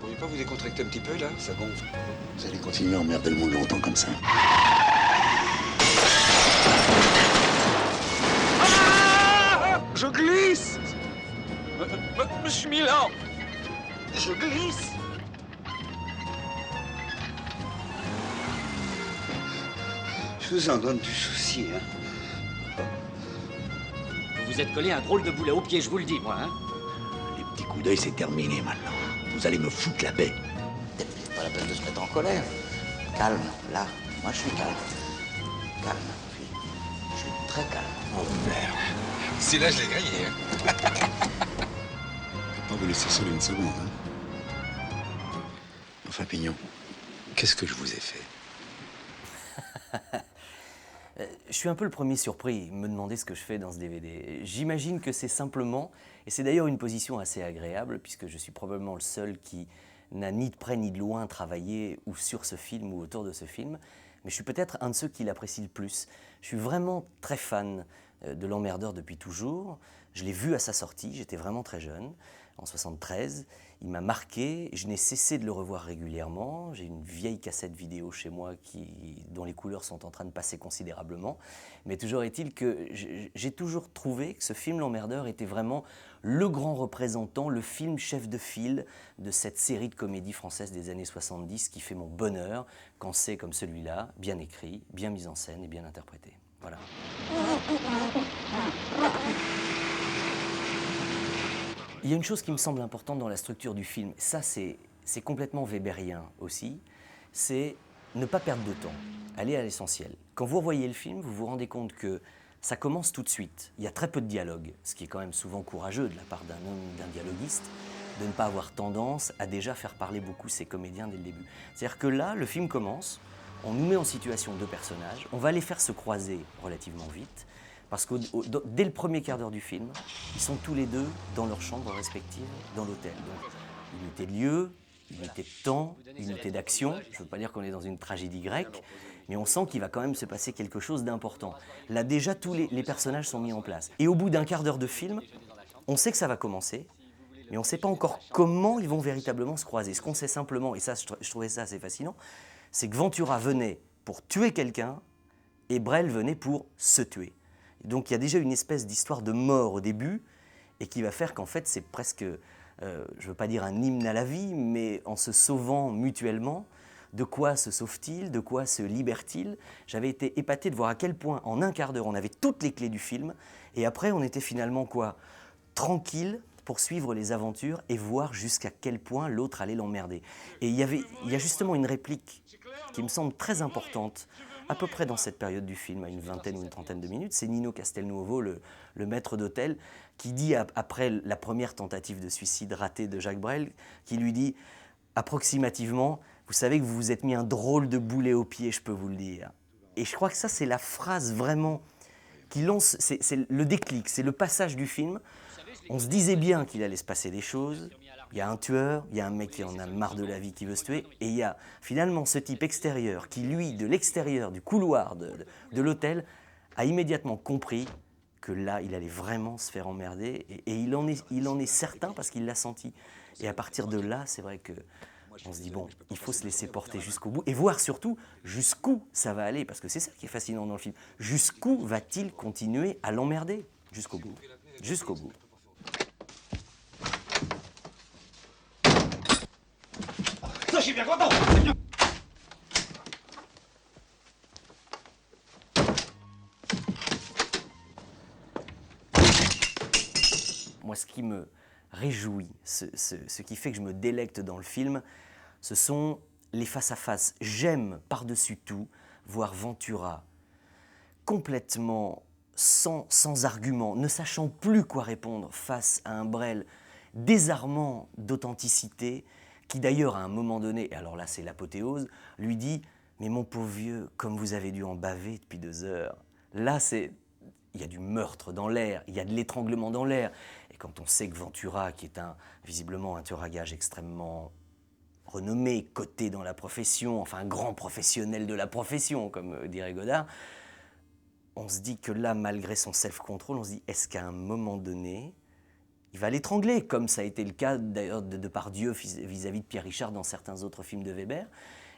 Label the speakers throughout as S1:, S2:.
S1: pourriez pas vous décontracter un petit peu, là? Ça gonfle.
S2: Vous allez continuer à emmerder le monde longtemps comme ça.
S1: Je glisse! Monsieur Milan! Je glisse! Je vous en donne du souci, hein.
S3: Vous vous êtes collé un drôle de boulet au pied, je vous le dis, moi, hein.
S2: Les petits coups d'œil, c'est terminé maintenant. Vous allez me foutre la paix.
S4: C'est pas la peine de se mettre en colère. Calme, là. Moi, je suis calme. Calme, puis je suis très calme.
S1: Oh merde. Si là, je l'ai grillé, hein.
S2: Faut pas vous laisser seul une seconde, hein. Enfin, Pignon, qu'est-ce que je vous ai fait?
S5: Je suis un peu le premier surpris, me demander ce que je fais dans ce DVD. J'imagine que c'est simplement, et c'est d'ailleurs une position assez agréable, puisque je suis probablement le seul qui n'a ni de près ni de loin travaillé ou sur ce film ou autour de ce film, mais je suis peut-être un de ceux qui l'apprécient le plus. Je suis vraiment très fan de L'Emmerdeur depuis toujours. Je l'ai vu à sa sortie, j'étais vraiment très jeune, en 73. Il m'a marqué, je n'ai cessé de le revoir régulièrement. J'ai une vieille cassette vidéo chez moi dont les couleurs sont en train de passer considérablement. Mais toujours est-il que j'ai toujours trouvé que ce film L'Emmerdeur était vraiment le grand représentant, le film chef de file de cette série de comédies françaises des années 70 qui fait mon bonheur quand c'est comme celui-là, bien écrit, bien mis en scène et bien interprété. Voilà. Il y a une chose qui me semble importante dans la structure du film, ça c'est complètement weberien aussi, c'est ne pas perdre de temps, aller à l'essentiel. Quand vous revoyez le film, vous vous rendez compte que ça commence tout de suite. Il y a très peu de dialogue, ce qui est quand même souvent courageux de la part d'un homme, d'un dialoguiste, de ne pas avoir tendance à déjà faire parler beaucoup ses comédiens dès le début. C'est-à-dire que là, le film commence, on nous met en situation deux personnages, on va les faire se croiser relativement vite, parce que dès le premier quart d'heure du film, ils sont tous les deux dans leurs chambres respectives dans l'hôtel. Donc, unité de lieu, unité de temps, unité d'action. Je ne veux pas dire qu'on est dans une tragédie grecque, mais on sent qu'il va quand même se passer quelque chose d'important. Là, déjà, tous les personnages sont mis en place. Et au bout d'un quart d'heure de film, on sait que ça va commencer, mais on ne sait pas encore comment ils vont véritablement se croiser. Ce qu'on sait simplement, et ça, je trouvais ça assez fascinant, c'est que Ventura venait pour tuer quelqu'un et Brel venait pour se tuer. Donc il y a déjà une espèce d'histoire de mort au début et qui va faire qu'en fait c'est presque, je ne veux pas dire un hymne à la vie, mais en se sauvant mutuellement, de quoi se sauve-t-il, de quoi se libère-t-il? J'avais été épaté de voir à quel point en un quart d'heure on avait toutes les clés du film et après on était finalement quoi? Tranquille pour suivre les aventures et voir jusqu'à quel point l'autre allait l'emmerder. Et il y a justement une réplique qui me semble très importante à peu près dans cette période du film, à une vingtaine ou une trentaine de minutes, c'est Nino Castelnuovo, le maître d'hôtel, qui dit, après la première tentative de suicide ratée de Jacques Brel, qui lui dit, approximativement, vous savez que vous vous êtes mis un drôle de boulet au pied, je peux vous le dire. Et je crois que ça, c'est la phrase vraiment qui lance, c'est le déclic, c'est le passage du film. On se disait bien qu'il allait se passer des choses. Il y a un tueur, il y a un mec qui en a marre de la vie qui veut se tuer, et il y a finalement ce type extérieur qui, lui, de l'extérieur, du couloir de l'hôtel, a immédiatement compris que là, il allait vraiment se faire emmerder, et il en est certain parce qu'il l'a senti. Et à partir de là, c'est vrai que on se dit, bon, il faut se laisser porter jusqu'au bout, et voir surtout jusqu'où ça va aller, parce que c'est ça qui est fascinant dans le film. Jusqu'où va-t-il continuer à l'emmerder? Jusqu'au bout. Jusqu'au bout.
S3: Ça, je suis bien content.
S5: Moi, ce qui me réjouit, ce qui fait que je me délecte dans le film, ce sont les face-à-face. J'aime par-dessus tout voir Ventura complètement sans argument, ne sachant plus quoi répondre face à un Brel désarmant d'authenticité, qui d'ailleurs à un moment donné, et alors là c'est l'apothéose, lui dit « Mais mon pauvre vieux, comme vous avez dû en baver depuis 2 heures ». Là il y a du meurtre dans l'air, il y a de l'étranglement dans l'air. Et quand on sait que Ventura, qui est visiblement un tueur à gages extrêmement renommé, coté dans la profession, enfin un grand professionnel de la profession, comme dirait Godard, on se dit que là, malgré son self-control, on se dit, est-ce qu'à un moment donné, il va l'étrangler, comme ça a été le cas d'ailleurs de Depardieu vis-à-vis de Pierre Richard dans certains autres films de Weber.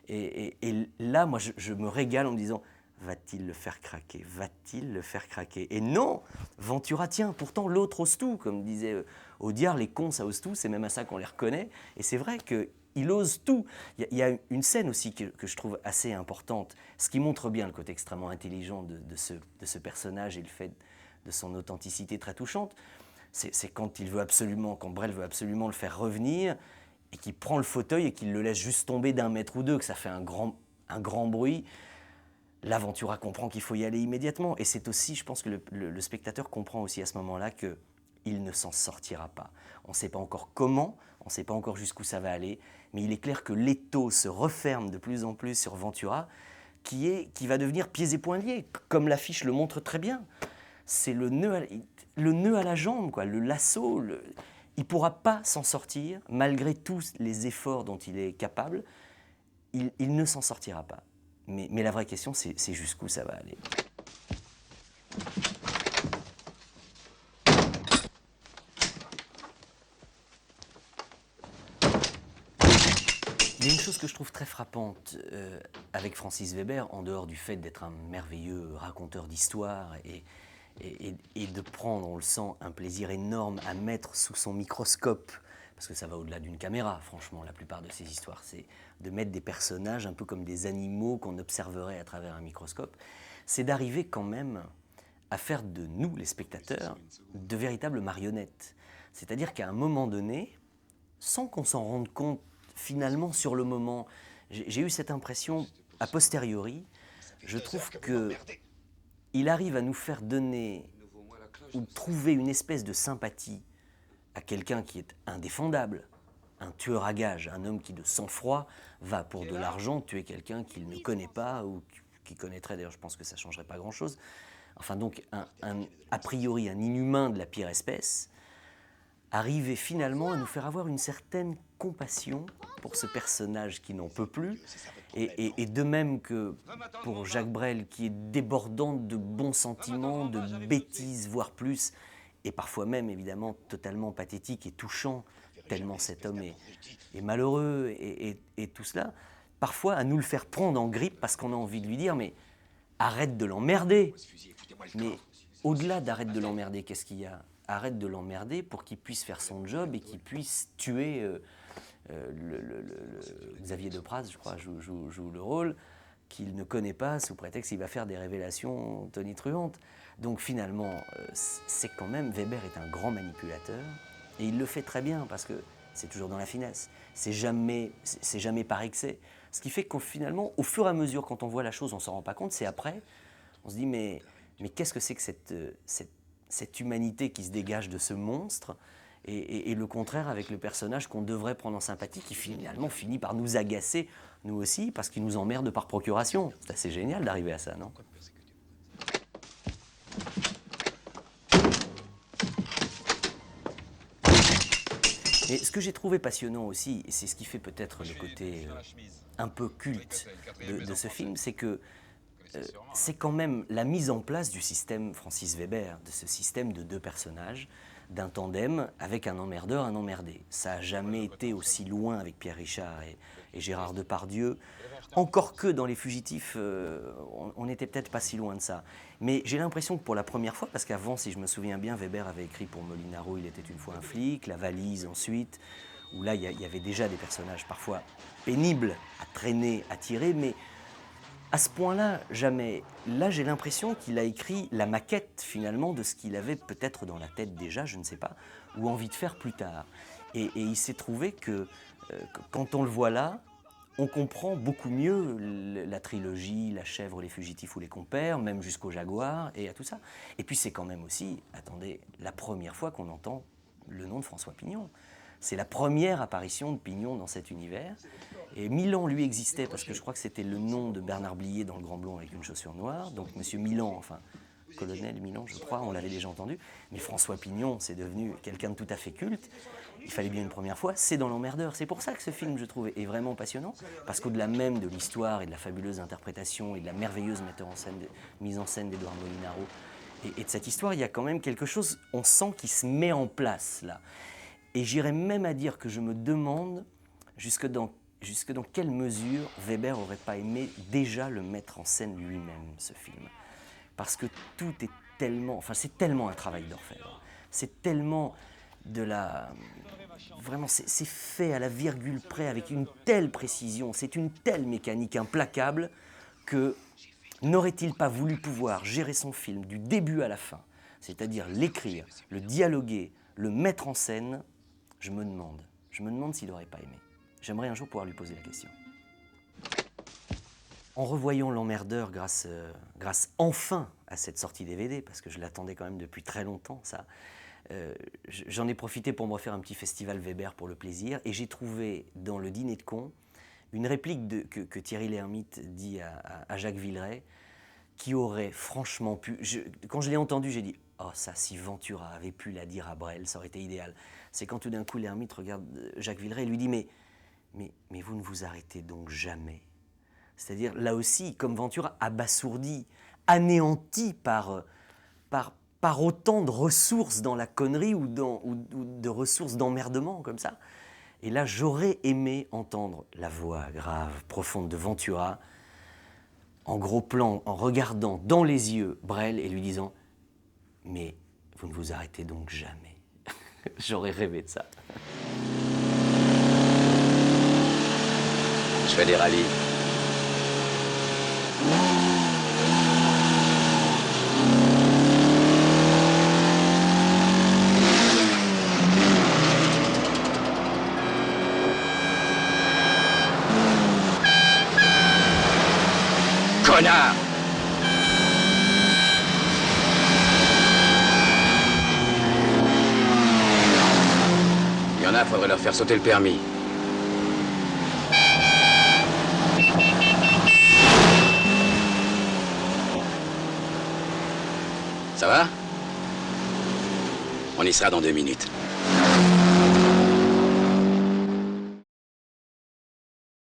S5: Et là, moi, je me régale en me disant, va-t-il le faire craquer? Va-t-il le faire craquer? Et non, Ventura, tiens, pourtant l'autre ose tout, comme disait Audiard, les cons, ça ose tout, c'est même à ça qu'on les reconnaît. Et c'est vrai qu'il ose tout. Il y a une scène aussi que je trouve assez importante, ce qui montre bien le côté extrêmement intelligent de ce personnage et le fait de son authenticité très touchante. C'est quand quand Brel veut absolument le faire revenir, et qu'il prend le fauteuil et qu'il le laisse juste tomber d'1 mètre ou 2, que ça fait un grand bruit. Là, Ventura comprend qu'il faut y aller immédiatement. Et c'est aussi, je pense que le spectateur comprend aussi à ce moment-là qu'il ne s'en sortira pas. On ne sait pas encore comment, on ne sait pas encore jusqu'où ça va aller, mais il est clair que l'étau se referme de plus en plus sur Ventura, qui va devenir pieds et poings liés, comme l'affiche le montre très bien. C'est le nœud à la jambe, quoi, le lasso. Il ne pourra pas s'en sortir, malgré tous les efforts dont il est capable. Il ne s'en sortira pas. Mais la vraie question, c'est jusqu'où ça va aller. Il y a une chose que je trouve très frappante avec Francis Weber, en dehors du fait d'être un merveilleux raconteur d'histoire et de prendre, on le sent, un plaisir énorme à mettre sous son microscope, parce que ça va au-delà d'une caméra, franchement, la plupart de ces histoires, c'est de mettre des personnages un peu comme des animaux qu'on observerait à travers un microscope, c'est d'arriver quand même à faire de nous, les spectateurs, de véritables marionnettes. C'est-à-dire qu'à un moment donné, sans qu'on s'en rende compte finalement sur le moment, j'ai eu cette impression a posteriori, je trouve que il arrive à nous faire donner ou trouver une espèce de sympathie à quelqu'un qui est indéfendable, un tueur à gages, un homme qui de sang-froid va pour de l'argent tuer quelqu'un qu'il ne connaît pas ou qui connaîtrait, d'ailleurs je pense que ça ne changerait pas grand-chose. Enfin donc a priori un inhumain de la pire espèce, arriver finalement à nous faire avoir une certaine compassion pour ce personnage qui n'en peut plus, et de même que pour Jacques Brel, qui est débordant de bons sentiments, de bêtises, voire plus, et parfois même évidemment totalement pathétique et touchant, tellement cet homme est malheureux et tout cela, parfois à nous le faire prendre en grippe parce qu'on a envie de lui dire « mais arrête de l'emmerder ». Mais au-delà d'arrête de l'emmerder, qu'est-ce qu'il y a? Arrête de l'emmerder pour qu'il puisse faire son job et qu'il puisse tuer Xavier Depraz, je crois, joue le rôle, qu'il ne connaît pas sous prétexte qu'il va faire des révélations tonitruantes. Donc finalement, c'est quand même, Weber est un grand manipulateur et il le fait très bien parce que c'est toujours dans la finesse. C'est jamais par excès. Ce qui fait que finalement, au fur et à mesure, quand on voit la chose, on ne s'en rend pas compte, c'est après, on se dit mais qu'est-ce que c'est que cette humanité qui se dégage de ce monstre et le contraire avec le personnage qu'on devrait prendre en sympathie qui finalement finit par nous agacer, nous aussi, parce qu'il nous emmerde par procuration. C'est assez génial d'arriver à ça, non? Et ce que j'ai trouvé passionnant aussi, et c'est ce qui fait peut-être le côté un peu culte de ce film, c'est que c'est quand même la mise en place du système Francis Weber, de ce système de 2 personnages, d'un tandem avec un emmerdeur, un emmerdé. Ça n'a jamais été aussi loin avec Pierre Richard et Gérard Depardieu. Encore que dans Les Fugitifs, on n'était peut-être pas si loin de ça. Mais j'ai l'impression que pour la première fois, parce qu'avant, si je me souviens bien, Weber avait écrit pour Molinaro, Il était une fois un flic, La valise ensuite, où là, il y avait déjà des personnages parfois pénibles à traîner, à tirer, mais à ce point-là, jamais. Là, j'ai l'impression qu'il a écrit la maquette, finalement, de ce qu'il avait peut-être dans la tête déjà, je ne sais pas, ou envie de faire plus tard. Et il s'est trouvé que quand on le voit là, on comprend beaucoup mieux la trilogie, La Chèvre, Les Fugitifs ou Les Compères, même jusqu'au Jaguar et à tout ça. Et puis c'est quand même aussi, attendez, la première fois qu'on entend le nom de François Pignon. C'est la première apparition de Pignon dans cet univers. Et Milan, lui, existait parce que je crois que c'était le nom de Bernard Blier dans Le Grand Blond avec une chaussure noire. Donc Monsieur Milan, enfin, colonel Milan, je crois, on l'avait déjà entendu. Mais François Pignon, c'est devenu quelqu'un de tout à fait culte. Il fallait bien une première fois, c'est dans L'Emmerdeur. C'est pour ça que ce film, je trouve, est vraiment passionnant. Parce qu'au-delà même de l'histoire et de la fabuleuse interprétation et de la merveilleuse mise en scène d'Édouard Molinaro Et de cette histoire, il y a quand même quelque chose, on sent, qui se met en place là. Et j'irais même à dire que je me demande jusque dans quelle mesure Weber n'aurait pas aimé déjà le mettre en scène lui-même, ce film. Parce que tout est tellement, enfin c'est tellement un travail d'orfèvre. C'est tellement de la... Vraiment, c'est fait à la virgule près, avec une telle précision, c'est une telle mécanique implacable que n'aurait-il pas voulu pouvoir gérer son film du début à la fin, c'est-à-dire l'écrire, le dialoguer, le mettre en scène? Je me demande s'il n'aurait pas aimé. J'aimerais un jour pouvoir lui poser la question. En revoyant L'Emmerdeur grâce enfin à cette sortie DVD, parce que je l'attendais quand même depuis très longtemps, ça, j'en ai profité pour me refaire un petit festival Weber pour le plaisir, et j'ai trouvé dans Le Dîner de cons une réplique que Thierry Lhermitte dit à Jacques Villeray, qui aurait franchement pu... Quand je l'ai entendu, j'ai dit « Oh, ça, si Ventura avait pu la dire à Brel, ça aurait été idéal. » C'est quand tout d'un coup Lhermitte regarde Jacques Villeray et lui dit « Mais vous ne vous arrêtez donc jamais ?» C'est-à-dire, là aussi, comme Ventura, abasourdi, anéanti par autant de ressources dans la connerie ou de ressources d'emmerdement, comme ça. Et là, j'aurais aimé entendre la voix grave, profonde de Ventura, en gros plan, en regardant dans les yeux Brel et lui disant « Mais vous ne vous arrêtez donc jamais. » J'aurais rêvé de ça.
S6: Je fais des rallyes. Connard! Il y en a, faudrait leur faire sauter le permis. Ça va? On y sera dans 2 minutes.